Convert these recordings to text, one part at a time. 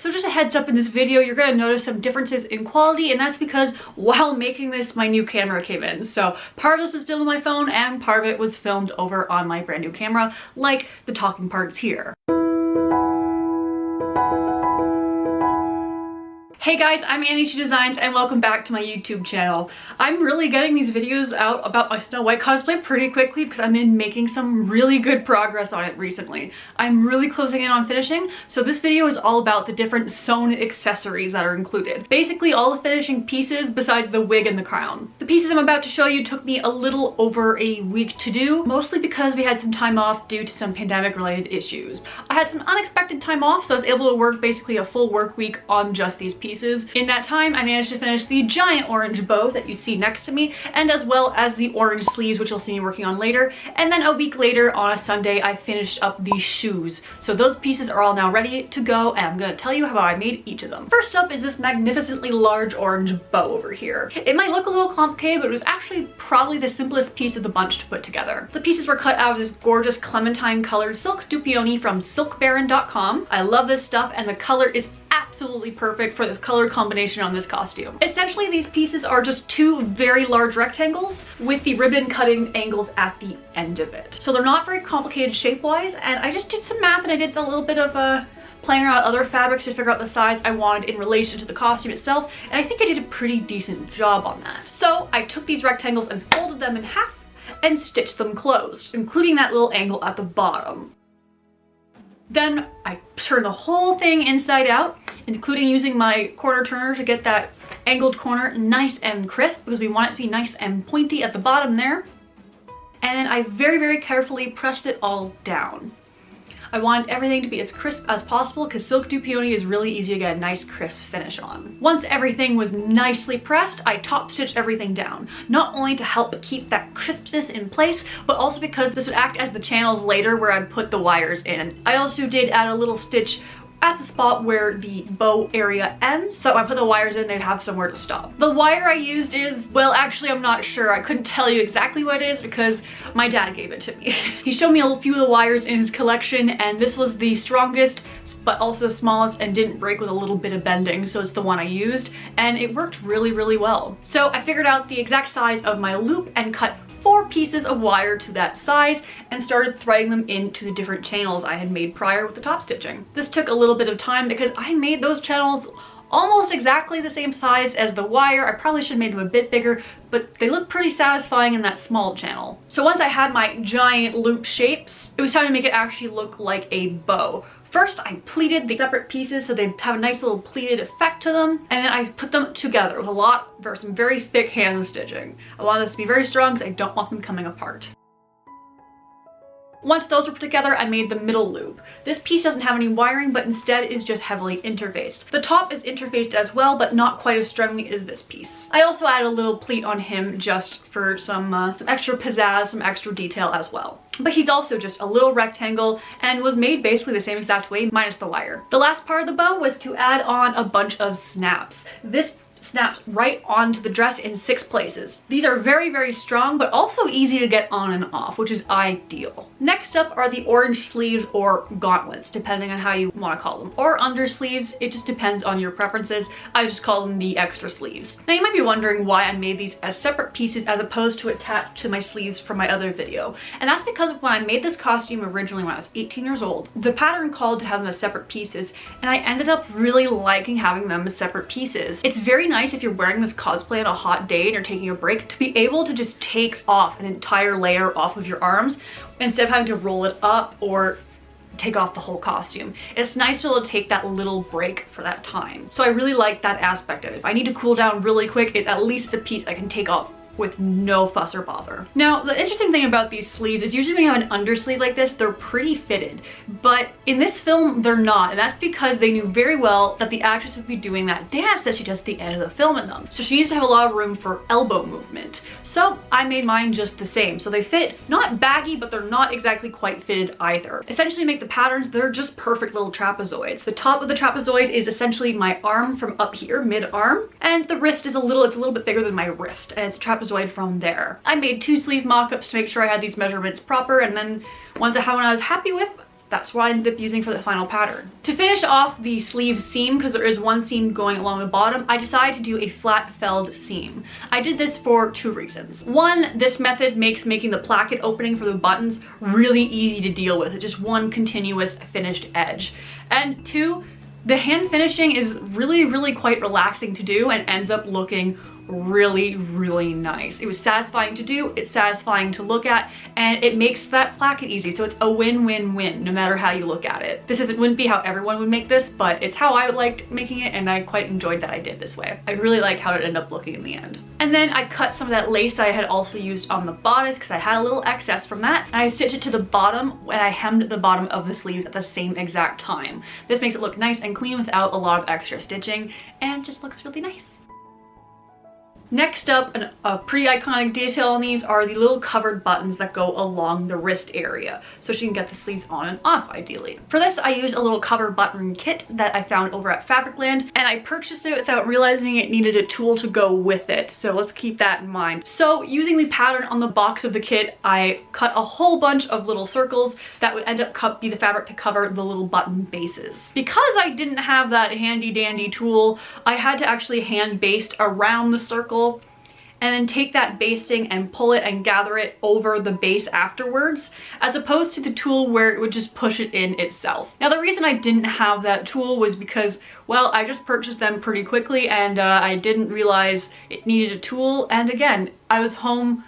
So just a heads up, in this video you're going to notice some differences in quality, and that's because while making this my new camera came in. So part of this was filmed on my phone and part of it was filmed over on my brand new camera, like the talking parts here. Hey guys, I'm Annie She Designs and welcome back to my YouTube channel. I'm really getting these videos out about my Snow White cosplay pretty quickly because I've been making some really good progress on it recently. I'm really closing in on finishing, so this video is all about the different sewn accessories that are included. Basically all the finishing pieces besides the wig and the crown. The pieces I'm about to show you took me a little over a week to do, mostly because we had some time off due to some pandemic related issues. I had some unexpected time off, so I was able to work basically a full work week on just these pieces. In that time, I managed to finish the giant orange bow that you see next to me, and as well as the orange sleeves, which you'll see me working on later. And then a week later, on a Sunday, I finished up the shoes. So those pieces are all now ready to go, and I'm gonna tell you how I made each of them. First up is this magnificently large orange bow over here. It might look a little complicated, but it was actually probably the simplest piece of the bunch to put together. The pieces were cut out of this gorgeous clementine colored silk dupioni from silkbaron.com. I love this stuff, and the color is absolutely perfect for this color combination on this costume. Essentially, these pieces are just two very large rectangles with the ribbon cutting angles at the end of it. So they're not very complicated shape-wise, and I just did some math and I did a little bit of playing around with other fabrics to figure out the size I wanted in relation to the costume itself, and I think I did a pretty decent job on that. So I took these rectangles and folded them in half and stitched them closed, including that little angle at the bottom. Then I turned the whole thing inside out, including using my corner turner to get that angled corner nice and crisp, because we want it to be nice and pointy at the bottom there. And then I very, very carefully pressed it all down. I wanted everything to be as crisp as possible because silk dupioni is really easy to get a nice crisp finish on. Once everything was nicely pressed, I top stitched everything down, not only to help keep that crispness in place, but also because this would act as the channels later where I'd put the wires in. I also did add a little stitch at the spot where the bow area ends, so when I put the wires in, they'd have somewhere to stop. The wire I used is, well, actually I'm not sure. I couldn't tell you exactly what it is because my dad gave it to me. He showed me a few of the wires in his collection, and this was the strongest but also smallest and didn't break with a little bit of bending, so it's the one I used, and it worked really, really well. So I figured out the exact size of my loop and cut 4 pieces of wire to that size and started threading them into the different channels I had made prior with the top stitching. This took a little bit of time because I made those channels almost exactly the same size as the wire. I probably should have made them a bit bigger, but they look pretty satisfying in that small channel. So once I had my giant loop shapes, it was time to make it actually look like a bow. First, I pleated the separate pieces so they have a nice little pleated effect to them, and then I put them together with some very thick hand stitching. I want this to be very strong because I don't want them coming apart. Once those were put together, I made the middle loop. This piece doesn't have any wiring, but instead is just heavily interfaced. The top is interfaced as well, but not quite as strongly as this piece. I also added a little pleat on him just for some extra pizzazz, some extra detail as well. But he's also just a little rectangle and was made basically the same exact way, minus the wire. The last part of the bow was to add on a bunch of snaps. This snaps right onto the dress in 6 places. These are very, very strong, but also easy to get on and off, which is ideal. Next up are the orange sleeves or gauntlets, depending on how you want to call them, or under sleeves. It just depends on your preferences. I just call them the extra sleeves. Now you might be wondering why I made these as separate pieces as opposed to attached to my sleeves from my other video. And that's because when I made this costume originally when I was 18 years old, the pattern called to have them as separate pieces, and I ended up really liking having them as separate pieces. It's very nice if you're wearing this cosplay on a hot day and you're taking a break to be able to just take off an entire layer off of your arms instead of having to roll it up or take off the whole costume. It's nice to be able to take that little break for that time. So I really like that aspect of it. If I need to cool down really quick, at least it's a piece I can take off with no fuss or bother. Now, the interesting thing about these sleeves is usually when you have an undersleeve like this, they're pretty fitted, but in this film, they're not, and that's because they knew very well that the actress would be doing that dance that she does at the end of the film in them. So she needs to have a lot of room for elbow movement. So I made mine just the same. So they fit not baggy, but they're not exactly quite fitted either. Essentially make the patterns, they're just perfect little trapezoids. The top of the trapezoid is essentially my arm from up here, mid-arm, and the wrist is it's a little bit bigger than my wrist, and it's a trapezoid from there. I made 2 sleeve mock-ups to make sure I had these measurements proper, and then once I had one I was happy with, that's what I ended up using for the final pattern. To finish off the sleeve seam, because there is one seam going along the bottom, I decided to do a flat felled seam. I did this for 2 reasons. One, this method makes making the placket opening for the buttons really easy to deal with. It's just one continuous finished edge. And 2, the hand finishing is really quite relaxing to do and ends up looking really nice. It was satisfying to do, it's satisfying to look at, and it makes that placket easy. So it's a win-win-win no matter how you look at it. This wouldn't be how everyone would make this, but it's how I liked making it, and I quite enjoyed that I did this way. I really like how it ended up looking in the end. And then I cut some of that lace that I had also used on the bodice because I had a little excess from that, and I stitched it to the bottom and I hemmed the bottom of the sleeves at the same exact time. This makes it look nice and clean without a lot of extra stitching, and just looks really nice. Next up, a pretty iconic detail on these are the little covered buttons that go along the wrist area, so she can get the sleeves on and off ideally. For this, I used a little cover button kit that I found over at Fabricland, and I purchased it without realizing it needed a tool to go with it, so let's keep that in mind. So using the pattern on the box of the kit, I cut a whole bunch of little circles that would end up be the fabric to cover the little button bases. Because I didn't have that handy dandy tool, I had to actually hand baste around the circle and then take that basting and pull it and gather it over the base afterwards, as opposed to the tool where it would just push it in itself. Now the reason I didn't have that tool was because, well, I just purchased them pretty quickly and I didn't realize it needed a tool, and again, I was home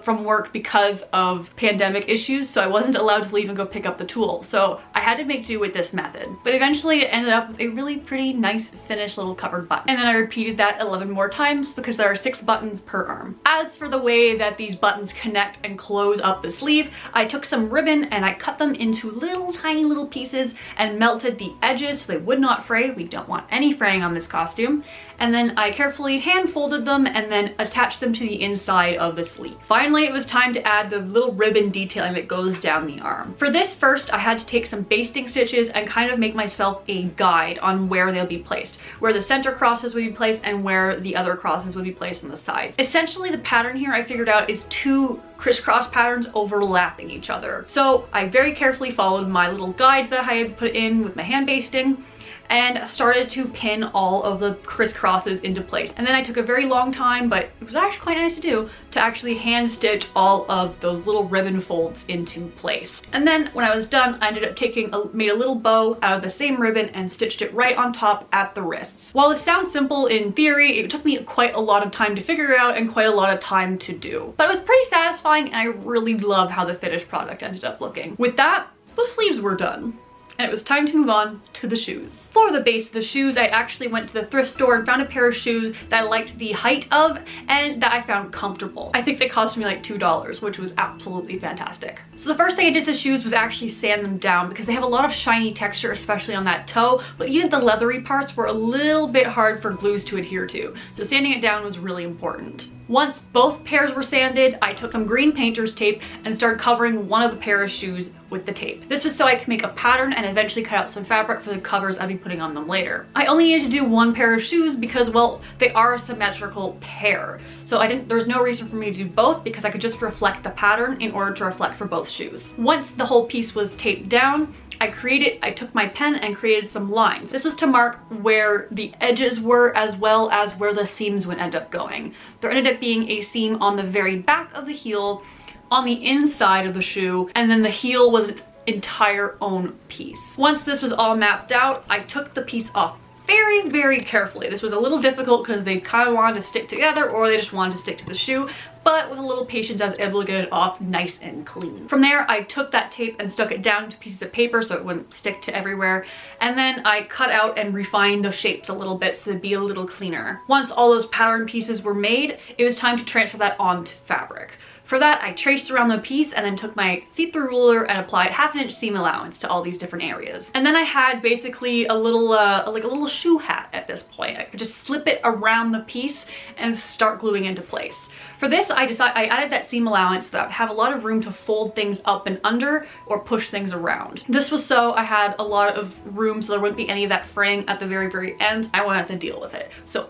from work because of pandemic issues, so I wasn't allowed to leave and go pick up the tool. So I had to make do with this method. But eventually it ended up with a really pretty nice finished little covered button. And then I repeated that 11 more times because there are 6 buttons per arm. As for the way that these buttons connect and close up the sleeve, I took some ribbon and I cut them into little tiny little pieces and melted the edges so they would not fray. We don't want any fraying on this costume. And then I carefully hand folded them and then attached them to the inside of the sleeve. Finally, it was time to add the little ribbon detailing that goes down the arm. For this first, I had to take some basting stitches and kind of make myself a guide on where they'll be placed, where the center crosses would be placed and where the other crosses would be placed on the sides. Essentially, the pattern here I figured out is 2 crisscross patterns overlapping each other. So I very carefully followed my little guide that I had put in with my hand basting and started to pin all of the crisscrosses into place. And then I took a very long time, but it was actually quite nice to do, to actually hand stitch all of those little ribbon folds into place. And then when I was done, I ended up made a little bow out of the same ribbon and stitched it right on top at the wrists. While this sounds simple in theory, it took me quite a lot of time to figure out and quite a lot of time to do. But it was pretty satisfying, and I really love how the finished product ended up looking. With that, the sleeves were done, and it was time to move on to the shoes. For the base of the shoes, I actually went to the thrift store and found a pair of shoes that I liked the height of and that I found comfortable. I think they cost me like $2, which was absolutely fantastic. So the first thing I did to the shoes was actually sand them down because they have a lot of shiny texture, especially on that toe, but even the leathery parts were a little bit hard for glues to adhere to. So sanding it down was really important. Once both pairs were sanded, I took some green painter's tape and started covering one of the pair of shoes with the tape. This was so I could make a pattern and eventually cut out some fabric for the covers I'd be putting on them later. I only needed to do one pair of shoes because, well, they are a symmetrical pair. So there's no reason for me to do both because I could just reflect the pattern in order to reflect for both shoes. Once the whole piece was taped down, I took my pen and created some lines. This was to mark where the edges were as well as where the seams would end up going. There ended up being a seam on the very back of the heel, on the inside of the shoe, and then the heel was its entire own piece. Once this was all mapped out, I took the piece off very carefully. This was a little difficult because they kind of wanted to stick together or they just wanted to stick to the shoe, but with a little patience I was able to get it off nice and clean. From there, I took that tape and stuck it down to pieces of paper so it wouldn't stick to everywhere, and then I cut out and refined the shapes a little bit so they'd be a little cleaner. Once all those pattern pieces were made, it was time to transfer that onto fabric. For that, I traced around the piece and then took my see-through ruler and applied 1/2 inch seam allowance to all these different areas. And then I had basically a little, like a little shoe hat at this point. I could just slip it around the piece and start gluing into place. For this, I added that seam allowance so that I would have a lot of room to fold things up and under or push things around. This was so I had a lot of room so there wouldn't be any of that fraying at the very end. I won't have to deal with it. So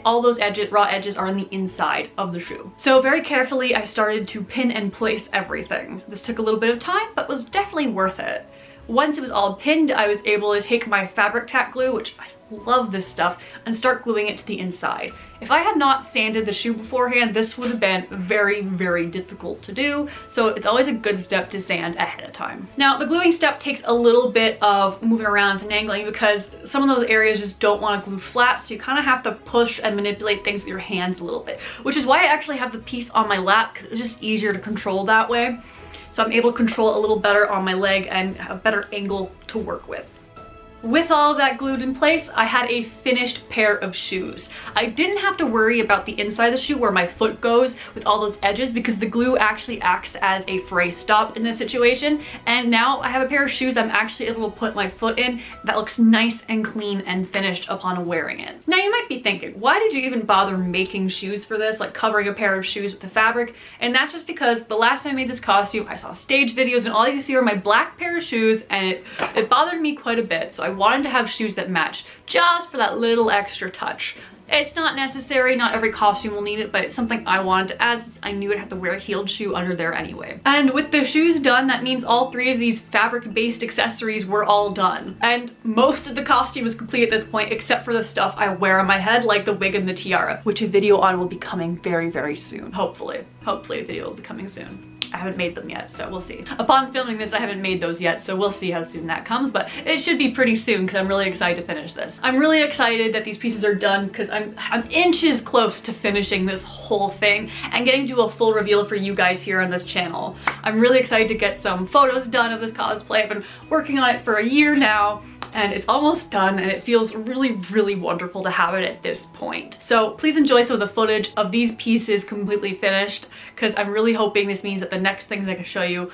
all those raw edges are on the inside of the shoe. So very carefully, I started to pin and place everything. This took a little bit of time, but was definitely worth it. once it was all pinned, I was able to take my fabric tack glue, which I love this stuff, and start gluing it to the inside. If I had not sanded the shoe beforehand, this would have been very, very difficult to do, so it's always a good step to sand ahead of time. Now, the gluing step takes a little bit of moving around and finagling because some of those areas just don't want to glue flat, so you kind of have to push and manipulate things with your hands a little bit, which is why I actually have the piece on my lap, because it's just easier to control that way. So I'm able to control a little better on my leg and have a better angle to work with. With all of that glued in place, I had a finished pair of shoes. I didn't have to worry about the inside of the shoe where my foot goes with all those edges because the glue actually acts as a fray stop in this situation. And now I have a pair of shoes I'm actually able to put my foot in that looks nice and clean and finished upon wearing it. Now you might be thinking, why did you even bother making shoes for this, like covering a pair of shoes with the fabric? And that's just because the last time I made this costume, I saw stage videos and all you can see were my black pair of shoes, and it bothered me quite a bit. So I wanted to have shoes that match just for that little extra touch. It's not necessary, not every costume will need it, but it's something I wanted to add since I knew I'd have to wear a heeled shoe under there anyway. And with the shoes done, that means all three of these fabric-based accessories were all done. And most of the costume is complete at this point, except for the stuff I wear on my head, like the wig and the tiara, which a video on will be coming very, very soon. Hopefully a video will be coming soon. I haven't made them yet, so we'll see. Upon filming this, I haven't made those yet, so we'll see how soon that comes, but it should be pretty soon because I'm really excited to finish this. I'm really excited that these pieces are done because I'm inches close to finishing this whole thing and getting to a full reveal for you guys here on this channel. I'm really excited to get some photos done of this cosplay. I've been working on it for a year now, and it's almost done, and it feels really, really wonderful to have it at this point. So please enjoy some of the footage of these pieces completely finished, because I'm really hoping this means that the next things I can show you,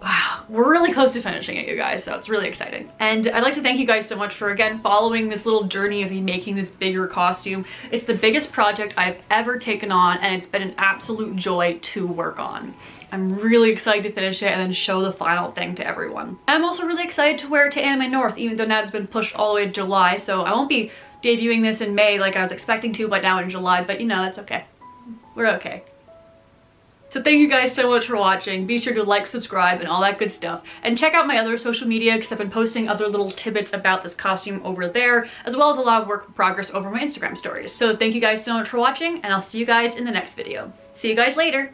wow, we're really close to finishing it, you guys, so it's really exciting. And I'd like to thank you guys so much for, again, following this little journey of me making this bigger costume. It's the biggest project I've ever taken on, and it's been an absolute joy to work on. I'm really excited to finish it and then show the final thing to everyone. And I'm also really excited to wear it to Anime North, even though now it's been pushed all the way to July, so I won't be debuting this in May like I was expecting to, but now in July, but you know, that's okay. We're okay. So thank you guys so much for watching. Be sure to like, subscribe, and all that good stuff. And check out my other social media because I've been posting other little tidbits about this costume over there, as well as a lot of work in progress over my Instagram stories. So thank you guys so much for watching, and I'll see you guys in the next video. See you guys later.